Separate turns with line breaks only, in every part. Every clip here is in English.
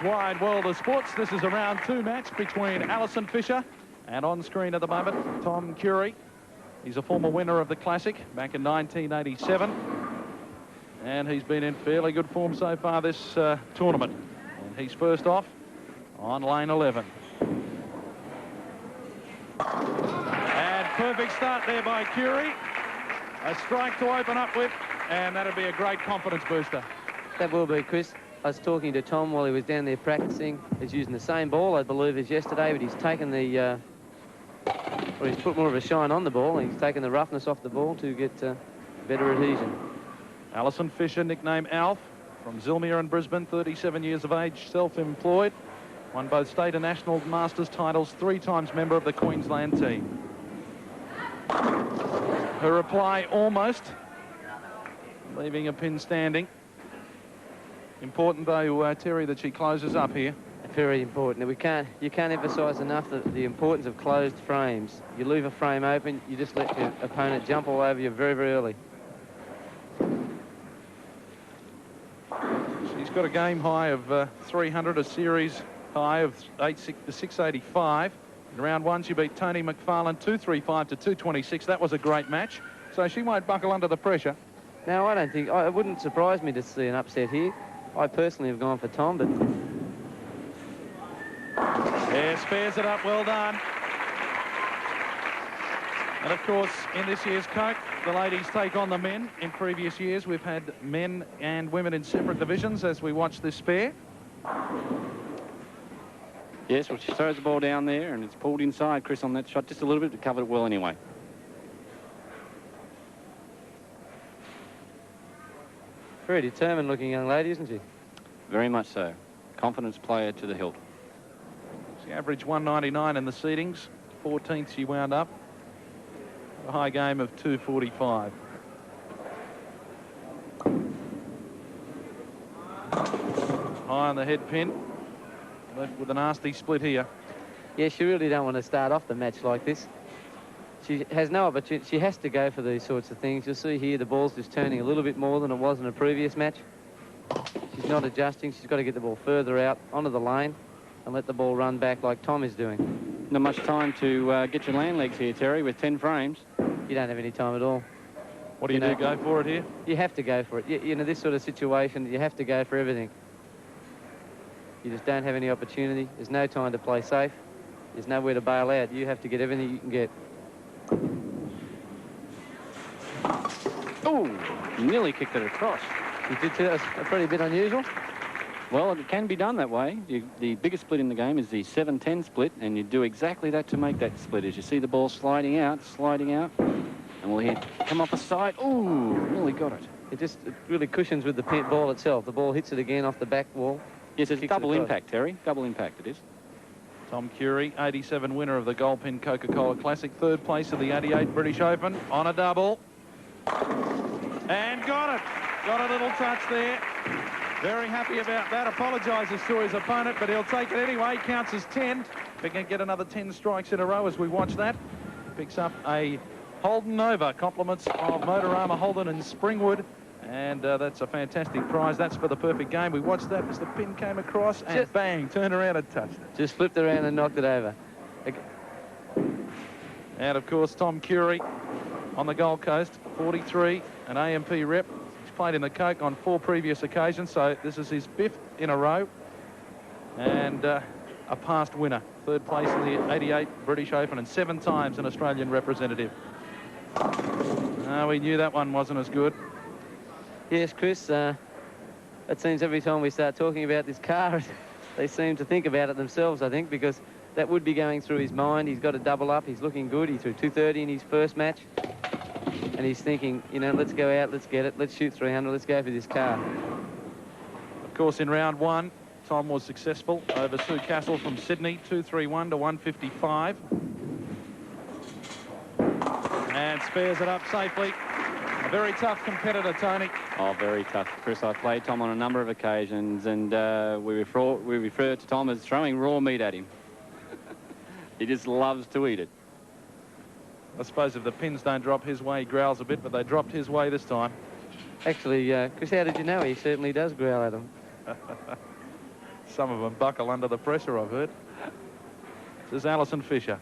Wide World of Sports. This is a round 2 match between Alison Fisher and on screen at the moment, Tom Kury. He's a former winner of the Classic back in 1987. And he's been in fairly good form so far this tournament. And he's first off on lane 11. And perfect start there by Kury. A strike to open up with, and that'll be a great confidence booster.
That will be, Chris. I was talking to Tom while he was down there practicing. He's using the same ball, I believe, as yesterday, but he's taken the... well, he's put more of a shine on the ball, and he's taken the roughness off the ball to get better adhesion.
Alison Fisher, nicknamed Alf, from Zilmere in Brisbane, 37 years of age, self-employed. Won both state and national masters titles, 3 times member of the Queensland team. Her reply, almost, leaving a pin standing. Important, though, Terry, that she closes up here.
Very important. You can't emphasise enough the importance of closed frames. You leave a frame open, you just let your opponent jump all over you very, very early.
She's got a game high of 300, a series high of 685. In round 1, she beat Tony McFarlane 235 to 226. That was a great match. So she won't buckle under the pressure.
No, I don't think... It wouldn't surprise me to see an upset here. I personally have gone for Tom, but...
Yeah, spares it up, well done. And of course, in this year's Coke, the ladies take on the men. In previous years, we've had men and women in separate divisions as we watch this spare.
Yes, well, she throws the ball down there, and it's pulled inside, Chris, on that shot just a little bit, to cover it well anyway.
Very determined looking young lady, isn't she?
Very much so. Confidence player to the hilt.
She averaged 199 in the seedings. 14th she wound up. A high game of 245. High on the head pin. Left with a nasty split here.
Yes, you really don't want to start off the match like this. She has no opportunity. She has to go for these sorts of things. You'll see here the ball's just turning a little bit more than it was in a previous match. She's not adjusting. She's got to get the ball further out onto the lane and let the ball run back like Tom is doing.
Not much time to get your land legs here, Terry, with 10 frames.
You don't have any time at all.
What do you do? Go for it here?
You have to go for it. You know, this sort of situation, you have to go for everything. You just don't have any opportunity. There's no time to play safe. There's nowhere to bail out. You have to get everything you can get.
Oh, nearly kicked it across.
You did too. That was a pretty bit unusual.
Well, it can be done that way. The biggest split in the game is the 7-10 split, and you do exactly that to make that split. As you see the ball sliding out, and we'll hit, come off the side. Ooh, nearly got it.
It really cushions with the ball itself. The ball hits it again off the back wall.
Yes, it's double impact, Terry. Double impact it is.
Tom Kury, 87 winner of the Goldpin Coca-Cola Classic, 3rd place of the 88 British Open on a double. And got it. Got a little touch there. Very happy about that. Apologises to his opponent, but he'll take it anyway. Counts as 10. If he can get another 10 strikes in a row as we watch that. Picks up a Holden Nova. Compliments of Motorama Holden and Springwood. And that's a fantastic prize. That's for the perfect game. We watched that as the pin came across and bang, turned around and touched it.
Just flipped around and knocked it over.
And of course, Tom Kury on the Gold Coast, 43, an AMP rep. He's played in the Coke on 4 previous occasions, so this is his 5th in a row. And a past winner, 3rd place in the 88 British Open and 7 times an Australian representative. We knew that one wasn't as good.
Yes, Chris, it seems every time we start talking about this car, they seem to think about it themselves, I think, because that would be going through his mind. He's got to double up. He's looking good. He threw 230 in his first match. And he's thinking, you know, let's go out, let's get it, let's shoot 300, let's go for this car.
Of course, in round 1, Tom was successful over Sue Castle from Sydney, 231 to 155. And spares it up safely. A very tough competitor, Tony.
Oh, very tough. Chris, I've played Tom on a number of occasions, and we refer to Tom as throwing raw meat at him. He just loves to eat it.
I suppose if the pins don't drop his way, he growls a bit, but they dropped his way this time.
Actually, Chris, how did you know? He certainly does growl at them.
Some of them buckle under the pressure, I've heard. This is Alison Fisher.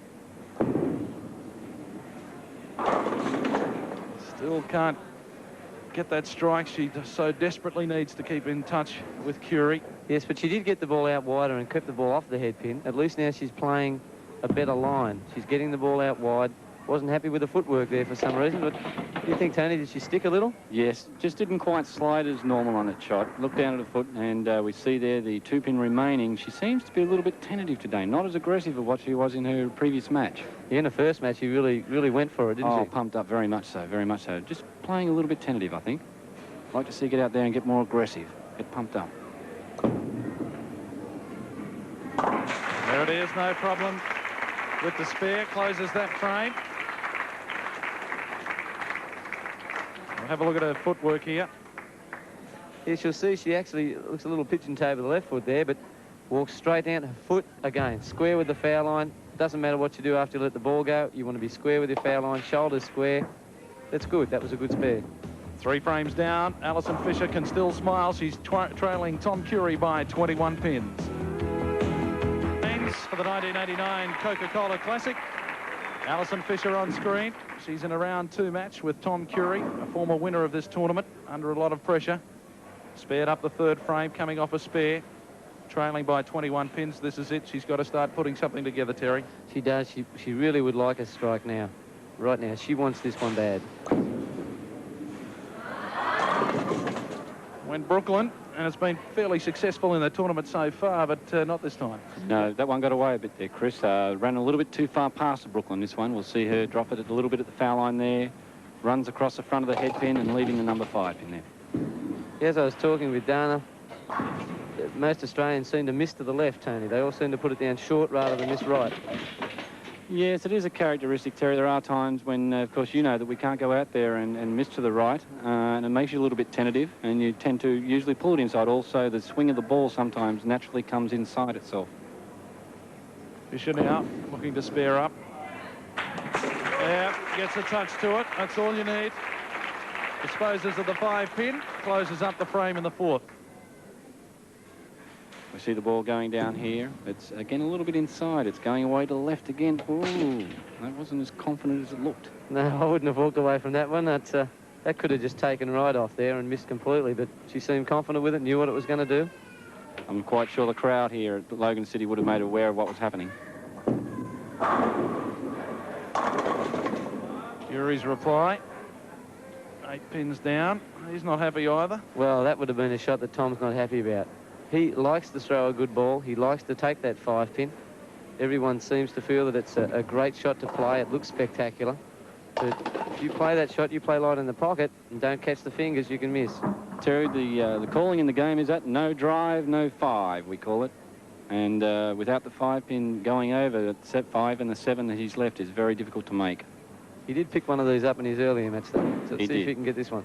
Still can't get that strike. She so desperately needs to keep in touch with Kury.
Yes, but she did get the ball out wider and kept the ball off the head pin. At least now she's playing a better line. She's getting the ball out wide. Wasn't happy with the footwork there for some reason, but what do you think, Tony? Did she stick a little?
Yes, just didn't quite slide as normal on that shot. Look down at the foot, and we see there the 2-pin remaining. She seems to be a little bit tentative today, not as aggressive as what she was in her previous match.
Yeah, in the first match, she really went for it, didn't she?
Oh, pumped up, very much so, very much so. Just playing a little bit tentative, I think. Like to see her get out there and get more aggressive, get pumped up.
There it is, no problem with the spare. Closes that frame. We'll have a look at her footwork here.
Yes, you'll see she actually looks a little pigeon-toe with the left foot there, but walks straight down her foot again. Square with the foul line. Doesn't matter what you do after you let the ball go. You want to be square with your foul line, shoulders square. That's good. That was a good spare.
3 frames down. Alison Fisher can still smile. She's trailing Tom Kury by 21 pins. For the 1989 Coca-Cola Classic. Alison Fisher on screen. She's in a round 2 match with Tom Kury, a former winner of this tournament, under a lot of pressure. Spared up the 3rd frame, coming off a spare. Trailing by 21 pins. This is it. She's got to start putting something together, Terry.
She does. She really would like a strike now. Right now. She wants this one bad. Went Brooklyn, and it's been fairly successful in the tournament so far, but not this time.
No, that one got away a bit there, Chris. Ran a little bit too far past the Brooklyn, this one. We'll see her drop it a little bit at the foul line there. Runs across the front of the head pin and leaving the number 5 in there.
Yes, I was talking with Dana. Most Australians seem to miss to the left, Tony. They all seem to put it down short rather than miss right.
Yes, it is a characteristic, Terry. There are times when, of course, you know that we can't go out there and miss to the right, and it makes you a little bit tentative, and you tend to usually pull it inside. Also, the swing of the ball sometimes naturally comes inside itself.
Fisher now looking to spare up. Yeah, gets a touch to it. That's all you need. Disposes of the 5-pin, closes up the frame in the 4th.
We see the ball going down here. It's, again, a little bit inside. It's going away to the left again. Ooh, that wasn't as confident as it looked.
No, I wouldn't have walked away from that one. That could have just taken right off there and missed completely, but she seemed confident with it, knew what it was going to do.
I'm quite sure the crowd here at Logan City would have made aware of what was happening.
Kury's reply. 8 pins down. He's not happy either.
Well, that would have been a shot that Tom's not happy about. He likes to throw a good ball. He likes to take that 5-pin. Everyone seems to feel that it's a great shot to play. It looks spectacular. But if you play that shot, you play light in the pocket and don't catch the fingers, you can miss.
Terry, the calling in the game is that no drive, no 5, we call it. And without the 5-pin going over, the set 5 and the 7 that he's left is very difficult to make.
He did pick one of these up in his earlier match, though. So let's see if he can get this one.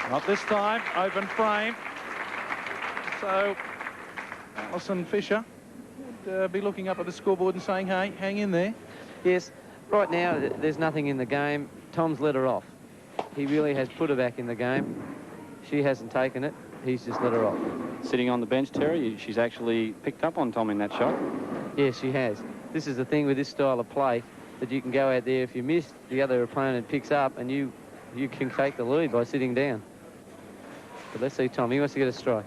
Not this time. Open frame. So Alison Fisher would be looking up at the scoreboard and saying, hey, hang in there.
Yes, right now there's nothing in the game. Tom's let her off. He really has put her back in the game. She hasn't taken it. He's just let her off.
Sitting on the bench, Terry, she's actually picked up on Tom in that shot.
Yes, she has. This is the thing with this style of play, that you can go out there. If you miss, the other opponent picks up and you can take the lead by sitting down. But let's see Tom. He wants to get a strike.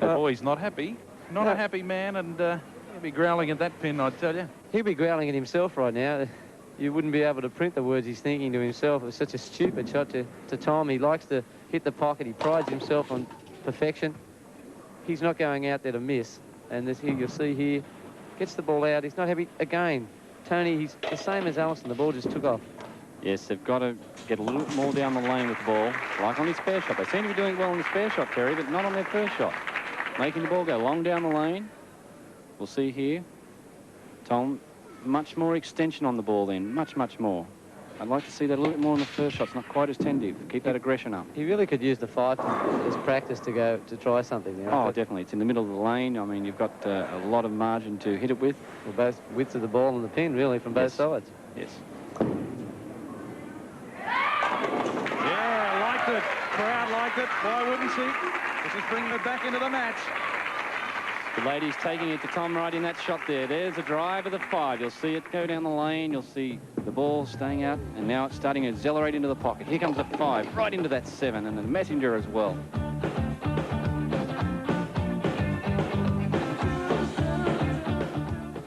Oh, he's not happy. Not a happy man, and he'll be growling at that pin, I tell you.
He'll be growling at himself right now. You wouldn't be able to print the words he's thinking to himself. It was such a stupid shot to Tom. He likes to hit the pocket. He prides himself on perfection. He's not going out there to miss. And this here, you'll see here, gets the ball out. He's not happy. Again, Tony, he's the same as Alison. The ball just took off.
Yes, they've got to get a little bit more down the lane with the ball, like on his spare shot. They seem to be doing well on the spare shot, Terry, but not on their first shot. Making the ball go long down the lane. We'll see here. Tom, much more extension on the ball then, much, much more. I'd like to see that a little bit more on the first shot. It's not quite as tentative. Keep that aggression up.
He really could use the 5 as practice to try something there.
Oh, definitely. It's in the middle of the lane. I mean, you've got a lot of margin to hit it with.
Well, both widths of the ball and the pin, really, from both sides.
Yes.
liked it. Why wouldn't she? This is bringing it back into the match.
The ladies taking it to Tom right in that shot there. There's a drive of the 5. You'll see it go down the lane. You'll see the ball staying out, and now it's starting to accelerate into the pocket. Here comes a 5, right into that 7, and the messenger as well.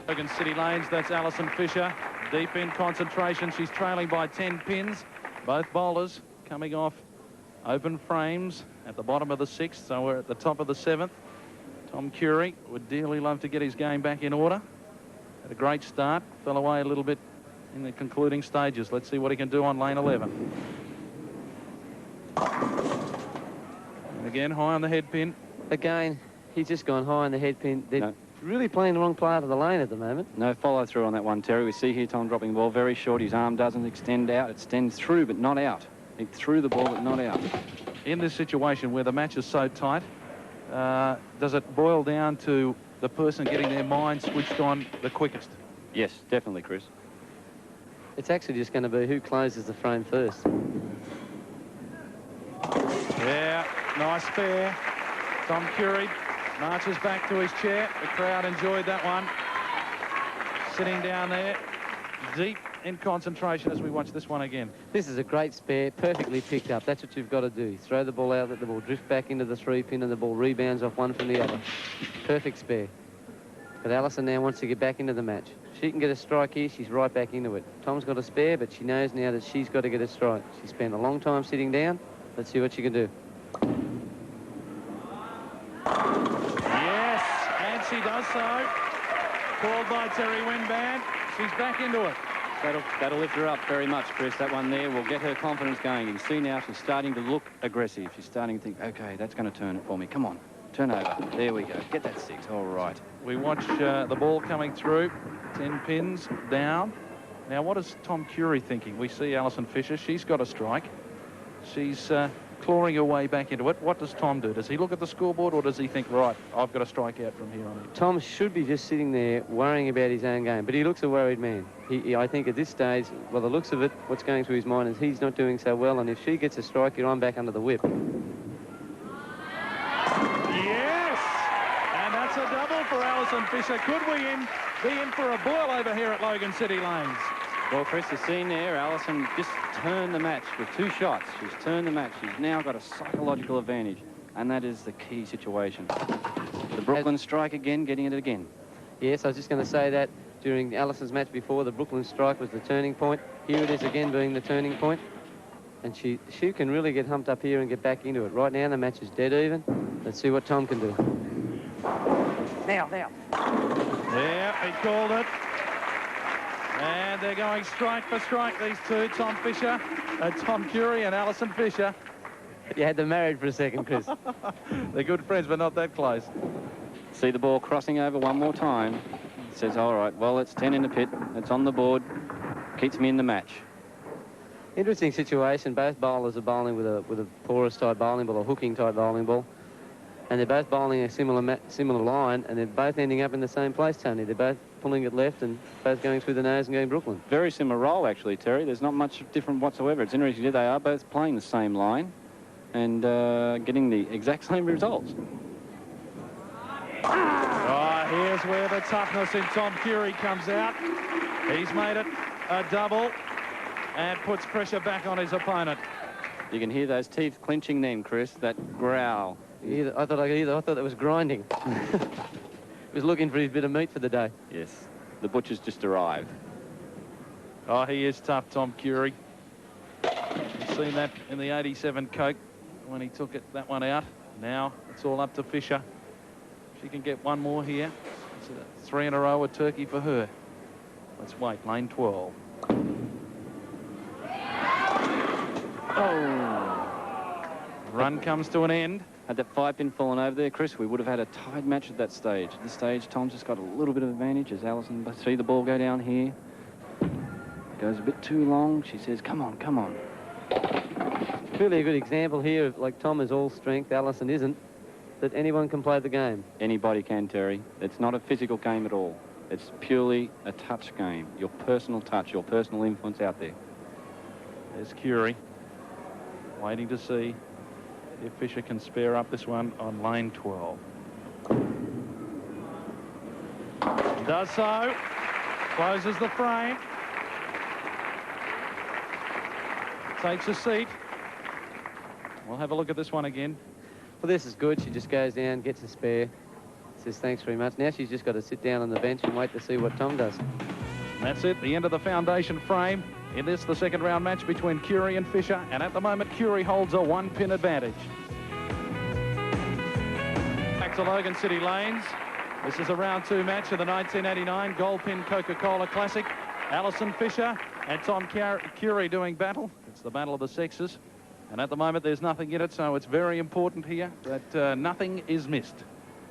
Logan City Lanes, that's Alison Fisher. Deep in concentration. She's trailing by 10 pins. Both bowlers coming off open frames at the bottom of the 6th, so we're at the top of the 7th. Tom Kury would dearly love to get his game back in order. Had a great start, fell away a little bit in the concluding stages. Let's see what he can do on lane 11. And again, high on the head pin.
Again, he's just gone high on the head pin. They're really playing the wrong part of the lane at the moment.
No follow through on that one, Terry. We see here Tom dropping the ball very short. His arm doesn't extend out. It extends through, but not out. He threw the ball, but not out.
In this situation where the match is so tight, does it boil down to the person getting their mind switched on the quickest?
Yes, definitely, Chris.
It's actually just going to be who closes the frame first.
Yeah, nice spare. Tom Kury marches back to his chair. The crowd enjoyed that one. Sitting down there, deep in concentration as we watch this one again.
This is a great spare, perfectly picked up. That's what you've got to do. Throw the ball out, let the ball drift back into the 3-pin, and the ball rebounds off one from the other. Perfect spare. But Alison now wants to get back into the match. She can get a strike here, she's right back into it. Tom's got a spare, but she knows now that she's got to get a strike. She spent a long time sitting down. Let's see what she can do.
Yes, and she does so. Called by Terry Winband. She's back into it.
That'll lift her up very much, Chris. That one there will get her confidence going. You can see now she's starting to look aggressive. She's starting to think, OK, that's going to turn it for me. Come on, turn over. There we go. Get that 6. All right.
We watch the ball coming through. 10 pins down. Now, what is Tom Kury thinking? We see Alison Fisher. She's got a strike. She's clawing her way back into it. What does Tom do? Does he look at the scoreboard, or does he think, right, I've got to strike out from here on in?
Tom should be just sitting there worrying about his own game, but he looks a worried man. I think at this stage, well, the looks of it, what's going through his mind is he's not doing so well, and if she gets a strike, you're on back under the whip.
Yes! And that's a double for Alison Fisher. Could we be in for a boil over here at Logan City Lanes?
Well, Chris, you've seen there, Alison just turned the match with 2 shots. She's turned the match. She's now got a psychological advantage, and that is the key situation. The Brooklyn strike again, getting it again.
Yes, I was just going to say that during Alison's match before, the Brooklyn strike was the turning point. Here it is again being the turning point. And she can really get humped up here and get back into it. Right now, the match is dead even. Let's see what Tom can do. Now.
Yeah, he called it. And they're going strike for strike, these two, Tom Kury and Alison Fisher.
You had them married for a second, Chris.
They're good friends, but not that close.
See the ball crossing over one more time. It says, all right, well, it's 10 in the pit. It's on the board. Keeps me in the match.
Interesting situation. Both bowlers are bowling with a porous type bowling ball, a hooking type bowling ball. And they're both bowling a similar line, and they're both ending up in the same place, Tony. They're both pulling it left and both going through the nose and going Brooklyn.
Very similar role, actually, Terry. There's not much different whatsoever. It's interesting. They are both playing the same line and getting the exact same results.
Oh, here's where the toughness in Tom Kury comes out. He's made it a double and puts pressure back on his opponent.
You can hear those teeth clenching then, Chris, that growl.
I thought it was grinding. He was looking for his bit of meat for the day.
Yes, the butcher's just arrived.
Oh, he is tough, Tom Kury. You've seen that in the 87 Coke when he took that one out. Now it's all up to Fisher. She can get one more here. It's a 3 in a row, a turkey for her. Let's wait, lane 12.
Oh!
Run comes to an end.
Had that 5-pin fallen over there, Chris, we would have had a tied match at that stage. At this stage, Tom's just got a little bit of advantage as Alison see the ball go down here. Goes a bit too long. She says, come on, come on.
Really a good example here of, like, Tom is all strength, Alison isn't, that anyone can play the game.
Anybody can, Terry. It's not a physical game at all. It's purely a touch game. Your personal touch, your personal influence out there.
There's Kury, waiting to see if Fisher can spare up this one on lane 12. He does so. Closes the frame. Takes a seat. We'll have a look at this one again.
Well, this is good. She just goes down, gets a spare, says thanks very much. Now she's just got to sit down on the bench and wait to see what Tom does.
And that's it, the end of the foundation frame. In this, the second round match between Kury and Fisher. And at the moment, Kury holds a 1-pin advantage. Back to Logan City Lanes. This is a round 2 match of the 1989 Goldpin Coca-Cola Classic. Alison Fisher and Tom Kury doing battle. It's the battle of the sexes. And at the moment, there's nothing in it, so it's very important here that nothing is missed.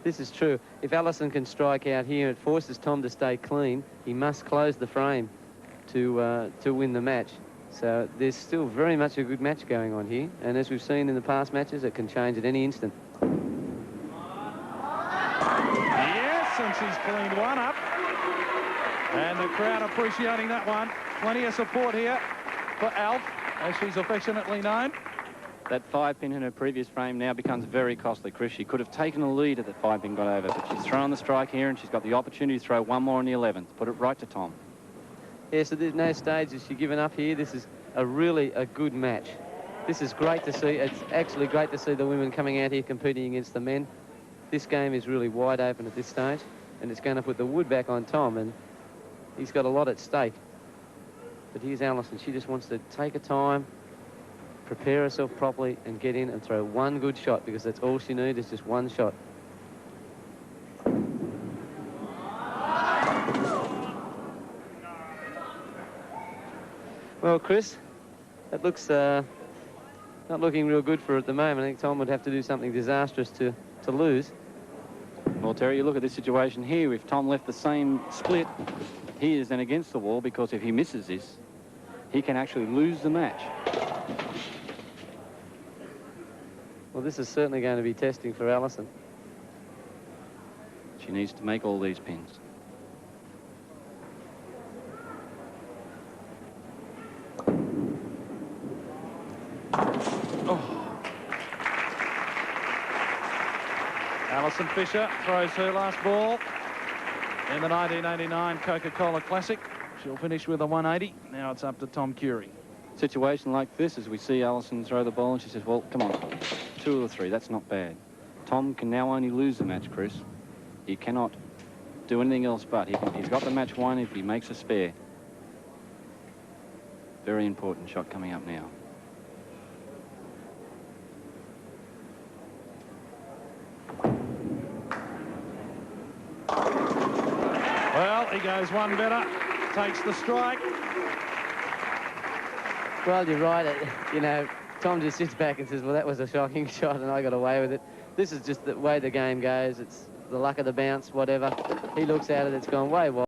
This is true. If Alison can strike out here, it forces Tom to stay clean. He must close the frame to win the match. So there's still very much a good match going on here. And as we've seen in the past matches, it can change at any instant.
Yes, and she's cleaned one up. And the crowd appreciating that one. Plenty of support here for Alf, as she's affectionately known.
That 5-pin in her previous frame now becomes very costly, Chris. She could have taken a lead if that 5-pin got over, but she's thrown the strike here and she's got the opportunity to throw one more in the 11th. Put it right to Tom.
Yeah, so there's no stage is she given up here. This is really a good match. This is great to see. It's actually great to see the women coming out here competing against the men. This game is really wide open at this stage, and it's going to put the wood back on Tom, and he's got a lot at stake. But here's Alison. She just wants to take her time, prepare herself properly, and get in and throw one good shot, because that's all she needs is just one shot. Well, Chris, that looks not looking real good for her at the moment. I think Tom would have to do something disastrous to lose.
Well, Terry, you look at this situation here. If Tom left the same split, he is then against the wall, because if he misses this, he can actually lose the match.
Well, this is certainly going to be testing for Alison.
She needs to make all these pins.
Alison Fisher throws her last ball in the 1989 Coca-Cola Classic. She'll finish with a 180. Now it's up to Tom Kury.
Situation like this, as we see Alison throw the ball, and she says, well, come on, 2 of the 3, that's not bad. Tom can now only lose the match, Chris. He cannot do anything else but. He's got the match won if he makes a spare. Very important shot coming up now.
Well, he goes one better, takes the strike.
Well, you're right. You know, Tom just sits back and says, well, that was a shocking shot and I got away with it. This is just the way the game goes. It's the luck of the bounce, whatever. He looks at it, it's gone way wide.